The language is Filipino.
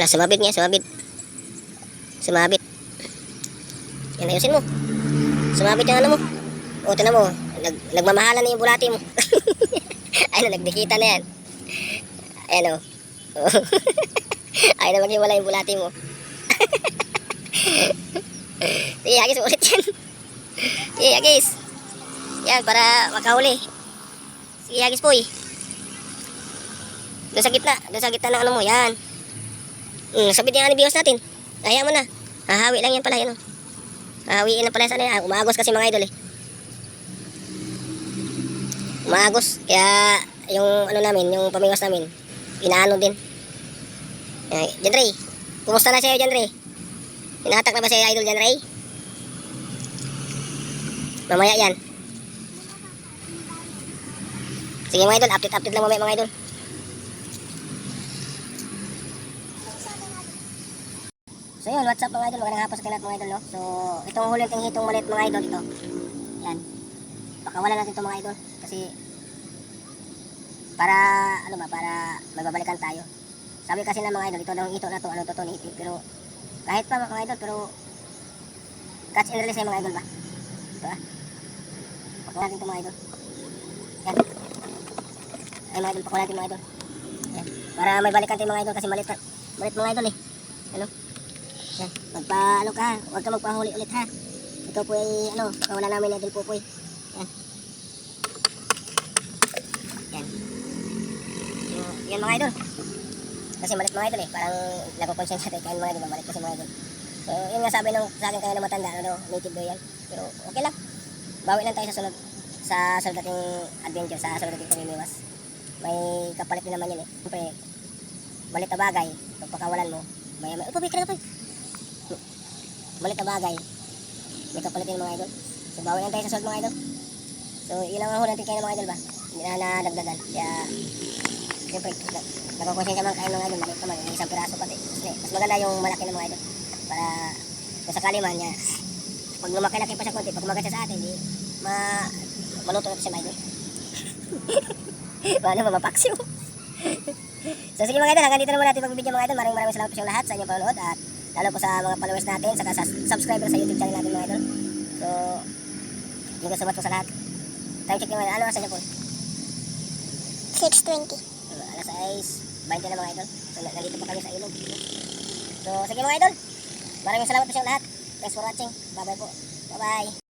Wala, sumabit nga, sumabit. Sumabit. Yan, ayusin mo. Sumabit yung ano mo. O, tinan mo. Nagmamahalan na yung bulati mo. Ayun, nagdikita na yan. Ayan o. Ayun na maghiwala yung bulati mo. Sige, hagis mo ulit yan. Sige, hagis. Yan, para makahuli. Sige, hagis po eh. Doon sa gitna ng ano mo, yan. Sabit yung anibiyos natin. Hayaan mo na. Hahawi lang yan pala, yan o. Hahawiin lang pala sana yan. Umagos kasi mga idol eh. Umagos. Kaya, yung ano namin, yung pamingos namin, inaano din. Jan Ray, kumusta na sa'yo, Jan Ray? Hinahatak na ba sa'yo, idol Jan Ray? Mamaya yan. Sige mga idol, update lang mamaya mga idol. So yun, what's up mga idol, magandang hapon sa atin lahat mga idol, no? So, itong huling hitong maliit mga idol, ito. Yan. Pakawalan natin ito mga idol, kasi para, ano ba, para magbabalikan tayo. Sabi kasi ng mga idol, ito daw ito na to, ano to, niitin. Pero, kahit pa mga idol, pero, catch and release ay mga idol ba? Ito ah. Pakawalan natin ito mga idol. Yan. Ay mga idol, pakawalan natin mga idol. Yan. Para may balikan tayo mga idol, kasi malit mga idol eh. Ano? Yan. Magpa-ano ka, huwag ka magpahuli ulit ha. Ito po ay, ano, pakawalan namin idol po po eh. Yan. Yan. Yan mga idol. Kasi malit mga idol eh. Parang nagkukonsensya tayo kain mga idol. Malit kasi mga idol. So yun nga sabi sa akin kayo na matanda. Ano, native daw yan. Pero okay lang. Bawi lang tayo sa sunod. Sa sunod dating adventure. Sa sunod dating pamimiwas. May kapalit din naman yun eh. Siyempre, malit na bagay. Pagpakawalan mo. May upo, bika na po. Malit na bagay. May kapalit din mga idol. So bawi lang tayo sa sunod mga idol. So yun ang huli natin kayo mga idol ba. Hindi na nadagdagan. Kaya siyempre, nagkakonsensya man kayo mga idol, maliit naman, yung isang piraso pati. Mas maganda yung malaki ng mga idol. Para, kung sakali man niya, pag lumaki-laki pa siya konti, pag umagat siya sa atin, di, maluto na siya mga idol. Paano ba, mapaksiw? So sige mga idol, hanggang dito na muna natin magbibideo mga idol. Maraming salamat po sa lahat sa inyong panonood at lalo po sa mga followers natin, saka sa subscriber sa YouTube channel natin mga idol. So, thank you so much po sa lahat. Time check naman, ano sa inyo po? 6:20. Alas 6:20 na mga idol. So, nandito pa kami sa ilog. So, sige mga idol. Maraming salamat po sa lahat. Thanks for watching. Bye bye po. Bye bye.